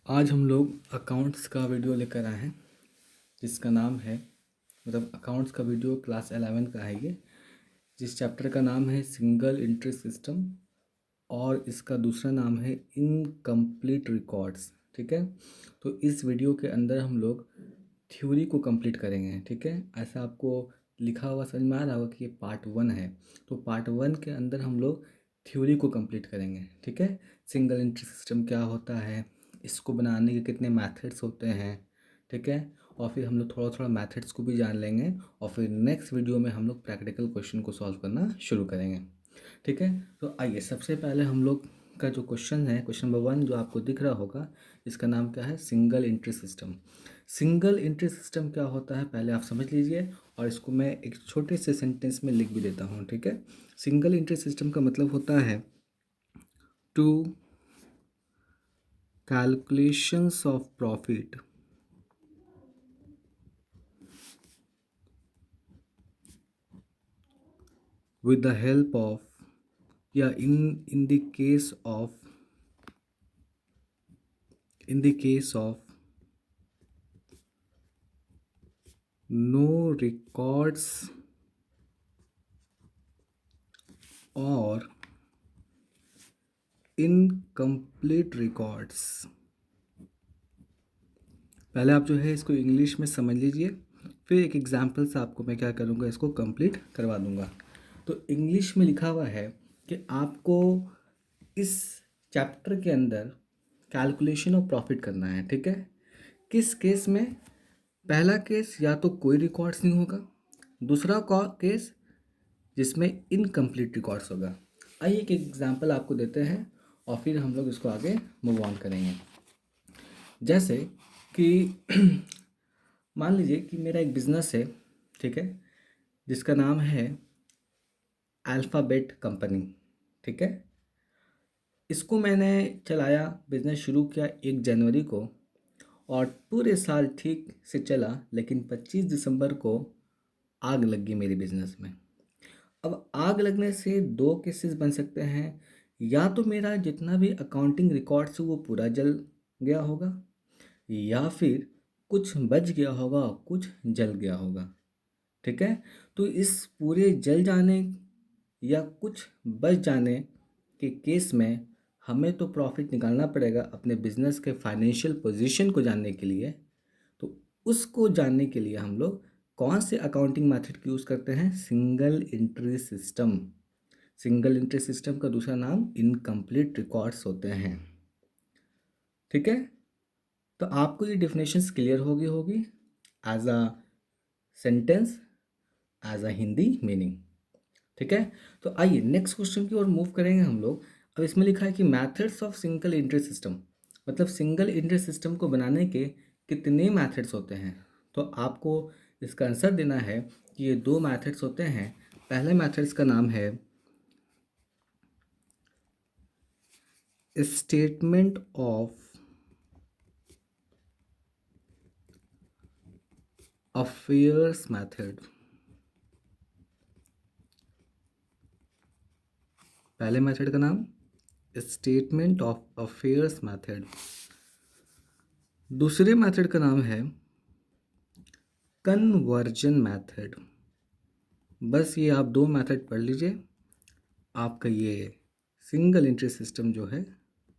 आज हम लोग अकाउंट्स का वीडियो लेकर आए हैं जिसका नाम है अकाउंट्स का वीडियो क्लास 11 का है ये। जिस चैप्टर का नाम है सिंगल एंट्री सिस्टम और इसका दूसरा नाम है इनकम्प्लीट रिकॉर्ड्स। ठीक है, तो इस वीडियो के अंदर हम लोग थ्योरी को कंप्लीट करेंगे। ठीक है, ऐसा आपको लिखा हुआ समझ में आ रहा होगा कि ये पार्ट 1 है, तो पार्ट 1 के अंदर हम लोग थ्योरी को कंप्लीट करेंगे। ठीक है, सिंगल एंट्री सिस्टम क्या होता है, इसको बनाने के कितने मेथड्स होते हैं। ठीक है, और फिर हम लोग थोड़ा थोड़ा मेथड्स को भी जान लेंगे और फिर नेक्स्ट वीडियो में हम लोग प्रैक्टिकल क्वेश्चन को सॉल्व करना शुरू करेंगे। ठीक है, तो आइए सबसे पहले हम लोग का जो क्वेश्चन है, क्वेश्चन नंबर 1 जो आपको दिख रहा होगा, इसका नाम क्या है, single entry system. Single entry system क्या होता है पहले आप समझ लीजिए, और इसको मैं एक छोटे से सेंटेंस में लिख भी देता हूँ। ठीक है, सिंगल एंट्री सिस्टम का मतलब होता है to calculations of profit with the help of in the case of no records or incomplete records। पहले आप जो है इसको इंग्लिश में समझ लीजिए, फिर एक एग्जाम्पल से आपको मैं क्या करूँगा, इसको कंप्लीट करवा दूँगा। तो इंग्लिश में लिखा हुआ है कि आपको इस चैप्टर के अंदर कैलकुलेशन ऑफ प्रॉफिट करना है। ठीक है, किस केस में, पहला केस या तो कोई रिकॉर्ड्स नहीं होगा, दूसरा केस जिसमें इनकम्प्लीट रिकॉर्ड्स होगा। आइए एक एग्जांपल आपको देते हैं और फिर हम लोग इसको आगे मूव ऑन करेंगे। जैसे कि मान लीजिए कि मेरा एक बिज़नेस है, ठीक है, जिसका नाम है अल्फ़ाबेट कंपनी। ठीक है, इसको मैंने चलाया, बिज़नेस शुरू किया 1 जनवरी को और पूरे साल ठीक से चला, लेकिन 25 दिसंबर को आग लग गई मेरे बिज़नेस में। अब आग लगने से 2 केसेस बन सकते हैं, या तो मेरा जितना भी अकाउंटिंग रिकॉर्ड्स वो पूरा जल गया होगा, या फिर कुछ बच गया होगा, कुछ जल गया होगा। ठीक है, तो इस पूरे जल जाने या कुछ बच जाने के केस में हमें तो प्रॉफिट निकालना पड़ेगा अपने बिजनेस के फाइनेंशियल पोजीशन को जानने के लिए। तो उसको जानने के लिए हम लोग कौन से अकाउंटिंग मेथड यूज़ करते हैं, single entry system. Single entry system का दूसरा नाम इनकम्प्लीट रिकॉर्ड्स होते हैं। ठीक है, तो आपको ये डेफिनेशंस क्लियर होगी as a sentence, as a Hindi meaning. ठीक है, तो आइए नेक्स्ट क्वेश्चन की ओर मूव करेंगे हम लोग। अब इसमें लिखा है कि methods of single entry system, मतलब सिंगल एंट्री सिस्टम को बनाने के कितने मेथड्स होते हैं। तो आपको इसका आंसर देना है कि ये 2 मेथड्स होते हैं। पहले मेथड्स का नाम है स्टेटमेंट ऑफ अफेयर्स मेथड। पहले मेथड का नाम स्टेटमेंट ऑफ अफेयर्स मेथड। दूसरे मेथड का नाम है कन्वर्जन मेथड। बस ये आप 2 मेथड पढ़ लीजिए, आपका ये सिंगल एंट्री सिस्टम जो है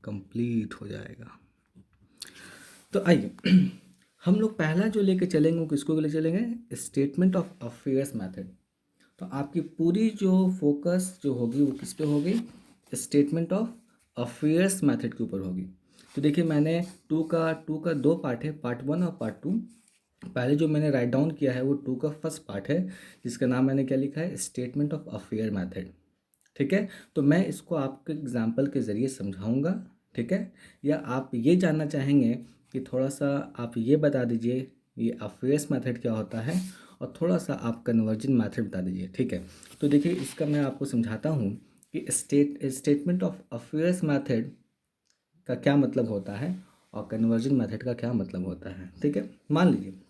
कंप्लीट हो जाएगा। तो आइए हम लोग पहला जो लेके चलेंगे वो किसको ले चलेंगे, स्टेटमेंट ऑफ अफेयर्स मेथड। तो आपकी पूरी जो फोकस जो होगी वो किस पे होगी, स्टेटमेंट ऑफ अफेयर्स मेथड के ऊपर होगी। तो देखिए मैंने टू का 2 पार्ट है, पार्ट 1 और पार्ट 2। पहले जो मैंने राइट डाउन किया है वो 2 का फर्स्ट पार्ट है, जिसका नाम मैंने क्या लिखा है, स्टेटमेंट ऑफ अफेयर मेथड। ठीक है, तो मैं इसको आपके एग्जाम्पल के ज़रिए समझाऊंगा। ठीक है, या आप ये जानना चाहेंगे कि थोड़ा सा आप ये बता दीजिए ये अफेयर्स मेथड क्या होता है, और थोड़ा सा आप कन्वर्जन मेथड बता दीजिए। ठीक है, तो देखिए इसका मैं आपको समझाता हूँ कि स्टेटमेंट ऑफ अफेयर्स मेथड का क्या मतलब होता है और कन्वर्जन मेथड का क्या मतलब होता है। ठीक है, मान लीजिए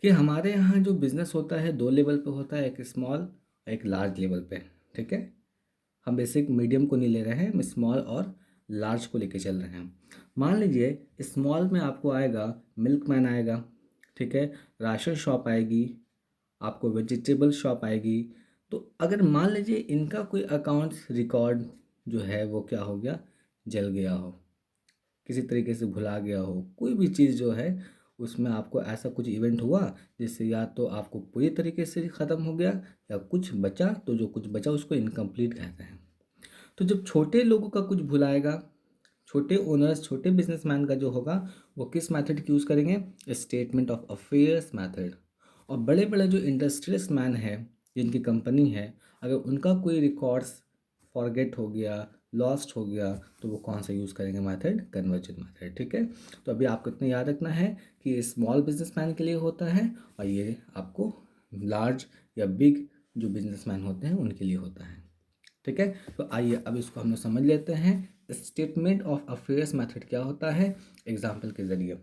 कि हमारे यहाँ जो बिज़नेस होता है 2 लेवल पे होता है, एक स्मॉल एक लार्ज लेवल पे। ठीक है, हम बेसिक मीडियम को नहीं ले रहे हैं, हम स्मॉल और लार्ज को लेके चल रहे हैं। मान लीजिए स्मॉल में आपको आएगा मिल्कमैन आएगा, ठीक है, राशन शॉप आएगी, आपको वेजिटेबल शॉप आएगी। तो अगर मान लीजिए इनका कोई अकाउंट्स रिकॉर्ड जो है वो क्या हो गया, जल गया हो, किसी तरीके से भुला गया हो, कोई भी चीज़ जो है उसमें आपको ऐसा कुछ इवेंट हुआ जिससे या तो आपको पूरी तरीके से ख़त्म हो गया या कुछ बचा, तो जो कुछ बचा उसको इनकम्प्लीट कहते हैं। तो जब छोटे लोगों का कुछ भुलाएगा, छोटे ओनर्स, छोटे बिजनेसमैन का जो होगा वो किस मेथड की यूज़ करेंगे, स्टेटमेंट ऑफ अफेयर्स मेथड। और बड़े बड़े जो इंडस्ट्रियलिस्ट मैन है जिनकी कंपनी है, अगर उनका कोई रिकॉर्ड्स फॉरगेट हो गया, लॉस्ट हो गया, तो वो कौन सा यूज़ करेंगे मेथड, कन्वर्जन मेथड। ठीक है, तो अभी आपको इतना याद रखना है कि ये स्मॉल बिजनेसमैन के लिए होता है और ये आपको लार्ज या बिग जो बिजनेसमैन होते हैं उनके लिए होता है। ठीक है, तो आइए अब इसको हम लोग समझ लेते हैं स्टेटमेंट ऑफ अफेयर्स मेथड क्या होता है एग्जाम्पल के ज़रिए।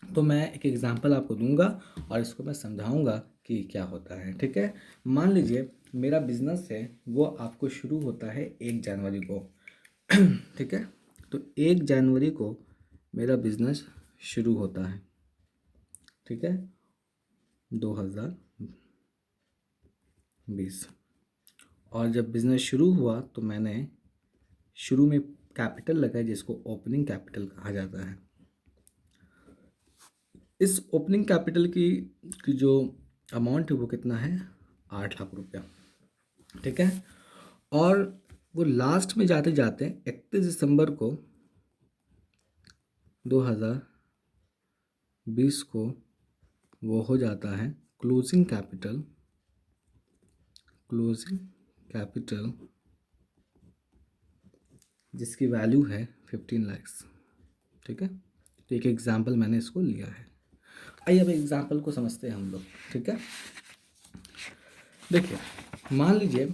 तो मैं एक एग्जांपल आपको दूंगा और इसको मैं समझाऊंगा कि क्या होता है। ठीक है, मान लीजिए मेरा बिजनेस है वो आपको शुरू होता है 1 जनवरी को। ठीक है, तो 1 जनवरी को मेरा बिजनेस शुरू होता है। ठीक है, 2020। और जब बिजनेस शुरू हुआ तो मैंने शुरू में कैपिटल लगाया जिसको ओपनिंग कैपिटल कहा जाता है। इस ओपनिंग कैपिटल की जो अमाउंट है वो कितना है, 8 लाख रुपया। ठीक है, और वो लास्ट में जाते जाते 31 दिसंबर को 2020 को वो हो जाता है क्लोजिंग कैपिटल जिसकी वैल्यू है 15 lakhs। ठीक है, तो एक एग्जाम्पल मैंने इसको लिया है। आइए अब एग्जाम्पल को समझते हैं हम लोग। ठीक है, देखिए मान लीजिए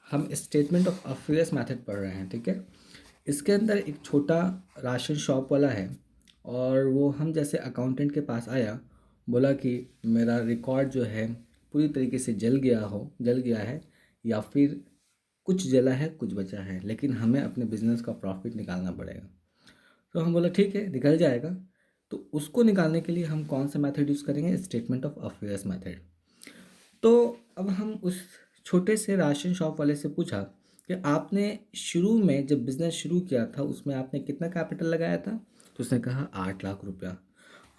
हम स्टेटमेंट ऑफ अफेयर्स मेथड पढ़ रहे हैं। ठीक है, इसके अंदर एक छोटा राशन शॉप वाला है और वो हम जैसे अकाउंटेंट के पास आया, बोला कि मेरा रिकॉर्ड जो है पूरी तरीके से जल गया है या फिर कुछ जला है कुछ बचा है, लेकिन हमें अपने बिजनेस का प्रॉफिट निकालना पड़ेगा। तो हम बोला ठीक है निकल जाएगा। तो उसको निकालने के लिए हम कौन सा मेथड यूज़ करेंगे, स्टेटमेंट ऑफ अफेयर्स मेथड। तो अब हम उस छोटे से राशन शॉप वाले से पूछा कि आपने शुरू में जब बिज़नेस शुरू किया था उसमें आपने कितना कैपिटल लगाया था, तो उसने कहा 8 लाख रुपया।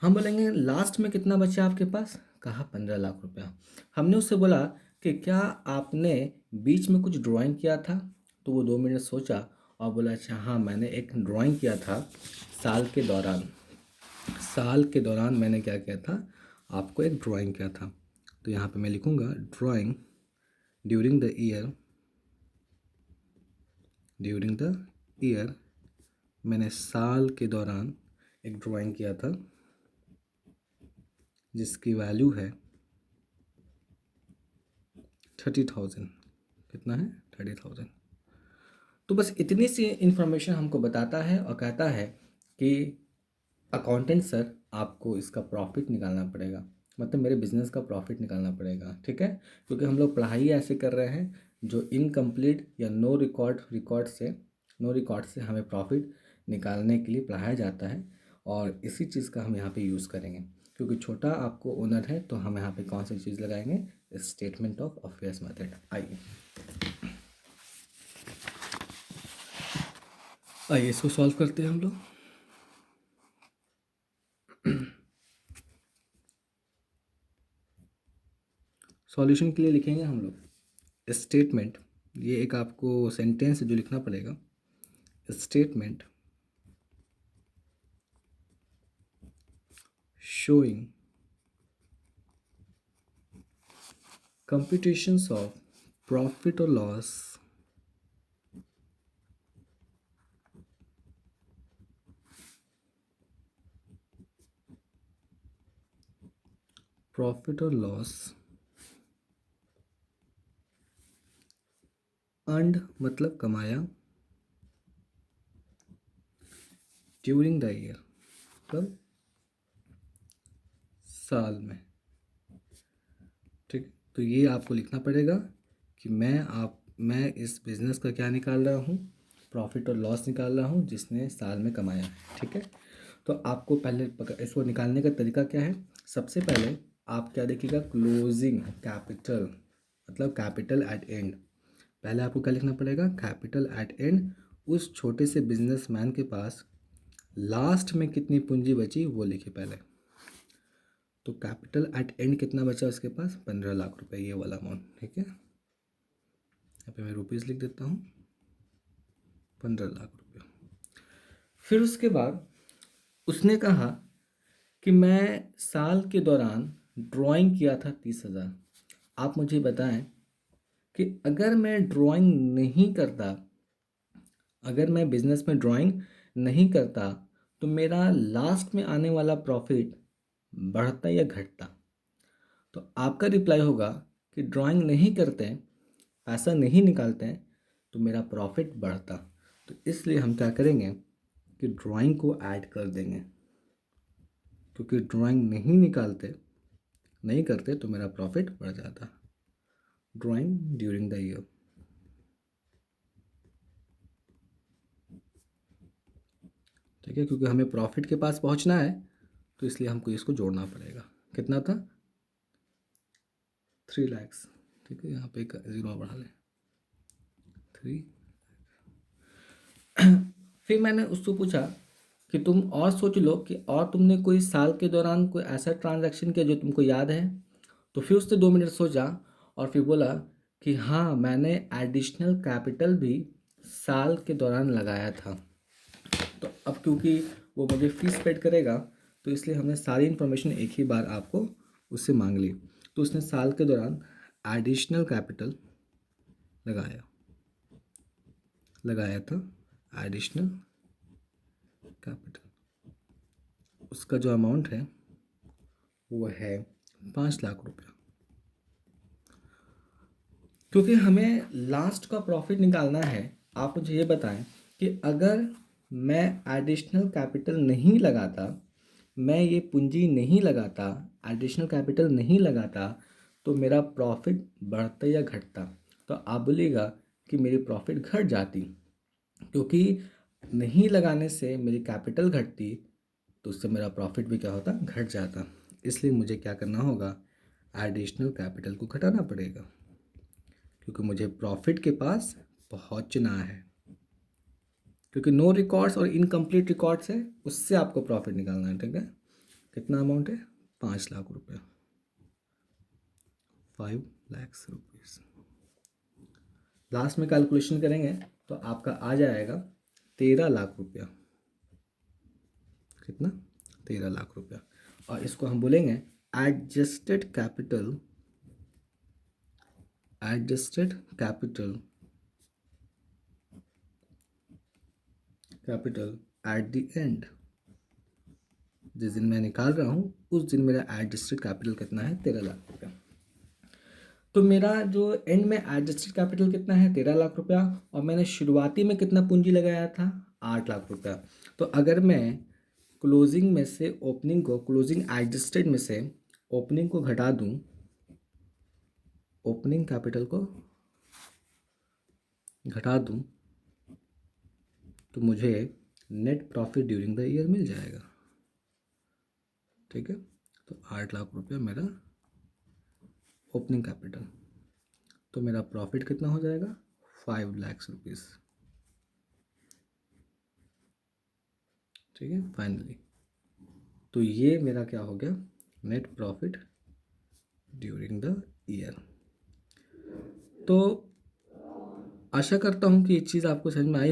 हम बोलेंगे लास्ट में कितना बचा आपके पास, कहा 15 लाख रुपया। हमने उससे बोला कि क्या आपने बीच में कुछ ड्राइंग किया था, तो वो 2 मिनट सोचा और बोला अच्छा हाँ मैंने एक ड्राइंग किया था साल के दौरान। साल के दौरान मैंने क्या किया था, आपको एक ड्राइंग किया था। तो यहाँ पे मैं लिखूँगा ड्राइंग ड्यूरिंग द ईयर मैंने साल के दौरान एक ड्राइंग किया था जिसकी वैल्यू है 30,000। कितना है, 30,000। तो बस इतनी सी इन्फॉर्मेशन हमको बताता है और कहता है कि अकाउंटेंट सर आपको इसका प्रॉफिट निकालना पड़ेगा, मतलब मेरे बिजनेस का प्रॉफिट निकालना पड़ेगा। ठीक है, क्योंकि हम लोग पढ़ाई ऐसे कर रहे हैं जो इनकम्प्लीट या नो रिकॉर्ड से हमें प्रॉफिट निकालने के लिए पढ़ाया जाता है और इसी चीज़ का हम यहाँ पे यूज़ करेंगे। क्योंकि छोटा आपको ओनर है तो हम यहाँ पे कौन सी चीज़ लगाएंगे, स्टेटमेंट ऑफ अफेयर्स मेथड। आइए इसको सॉल्व करते हैं हम लोग। सॉल्यूशन के लिए लिखेंगे हम लोग स्टेटमेंट, ये एक आपको सेंटेंस जो लिखना पड़ेगा, statement showing computations of profit or loss earned मतलब कमाया, ड्यूरिंग द ईयर मतलब साल में। ठीक, तो ये आपको लिखना पड़ेगा कि मैं इस बिज़नेस का क्या निकाल रहा हूँ, प्रॉफिट और लॉस निकाल रहा हूँ जिसने साल में कमाया है। ठीक है, तो आपको पहले इसको निकालने का तरीका क्या है। सबसे पहले आप क्या देखिएगा, क्लोजिंग कैपिटल, मतलब कैपिटल एट एंड। पहले आपको क्या लिखना पड़ेगा, कैपिटल एट एंड। उस छोटे से बिजनेसमैन के पास लास्ट में कितनी पूंजी बची वो लिखिए पहले। तो कैपिटल एट एंड कितना बचा उसके पास, 15 लाख रुपए, ये वाला अमाउंट। ठीक है, यहाँ पे मैं रुपीज़ लिख देता हूँ, 15 लाख रुपये। फिर उसके बाद उसने कहा कि मैं साल के दौरान ड्राइंग किया था 30,000। आप मुझे बताएं कि अगर मैं ड्राइंग नहीं करता, अगर मैं बिजनेस में ड्राइंग नहीं करता, तो मेरा लास्ट में आने वाला प्रॉफिट बढ़ता या घटता। तो आपका रिप्लाई होगा कि ड्राइंग नहीं करते हैं, पैसा नहीं निकालते हैं, तो मेरा प्रॉफिट बढ़ता। तो इसलिए हम क्या करेंगे कि ड्राइंग को ऐड कर देंगे, क्योंकि ड्राइंग नहीं करते तो मेरा प्रॉफिट बढ़ जाता। Drawing during the year. ठीक है, क्योंकि हमें प्रॉफिट के पास पहुंचना है, तो इसलिए हमको इसको जोड़ना पड़ेगा। कितना था, 3 lakhs। ठीक है, यहाँ पे एक जीरो बढ़ा लें, 3। फिर मैंने उसको पूछा कि तुम और सोच लो कि और तुमने कोई साल के दौरान कोई ऐसा ट्रांजैक्शन किया जो तुमको याद है। तो फिर उसने 2 मिनट सोचा और फिर बोला कि हाँ, मैंने एडिशनल कैपिटल भी साल के दौरान लगाया था। तो अब क्योंकि वो मुझे फीस पेड करेगा, तो इसलिए हमने सारी इन्फॉर्मेशन एक ही बार आपको उससे मांग ली। तो उसने साल के दौरान एडिशनल कैपिटल लगाया था एडिशनल कैपिटल। उसका जो अमाउंट है वो है 5 लाख रुपया। क्योंकि हमें लास्ट का प्रॉफिट निकालना है, आप मुझे ये बताएं कि अगर मैं एडिशनल कैपिटल नहीं लगाता, मैं ये पूंजी नहीं लगाता, एडिशनल कैपिटल नहीं लगाता, तो मेरा प्रॉफिट बढ़ता या घटता। तो आप बोलिएगा कि मेरी प्रॉफिट घट जाती, क्योंकि नहीं लगाने से मेरी कैपिटल घटती, तो उससे मेरा प्रॉफिट भी क्या होता, घट जाता। इसलिए मुझे क्या करना होगा, एडिशनल कैपिटल को घटाना पड़ेगा, क्योंकि मुझे प्रॉफिट के पास पहुंचना है। क्योंकि नो रिकॉर्ड्स और इनकम्प्लीट रिकॉर्ड्स है, उससे आपको प्रॉफिट निकालना है। ठीक है, कितना अमाउंट है, 5 लाख रुपये, 5 lakhs रुपीज़। लास्ट में कैलकुलेशन करेंगे तो आपका आ जाएगा 13 लाख रुपया। कितना, 13 लाख रुपया। और इसको हम बोलेंगे adjusted capital, capital at the end. जिस दिन मैं निकाल रहा हूँ उस दिन मेरा एडजस्टेड कैपिटल कितना है, 13 लाख रुपया। तो मेरा जो एंड में एडजस्टेड कैपिटल कितना है, 13 लाख रुपया। और मैंने शुरुआती में कितना पूंजी लगाया था, 8 लाख रुपया। तो अगर मैं क्लोजिंग में से ओपनिंग को, क्लोजिंग एडजस्टेड में से ओपनिंग को घटा दूं, ओपनिंग कैपिटल को घटा दूं, तो मुझे net profit during the year मिल जाएगा। ठीक है, तो 8 लाख रुपया मेरा ओपनिंग कैपिटल, तो मेरा प्रॉफिट कितना हो जाएगा, 5 lakhs रुपीज़। ठीक है, फाइनली तो ये मेरा क्या हो गया, net profit during the year. तो आशा करता हूँ कि ये चीज़ आपको समझ में आई हो।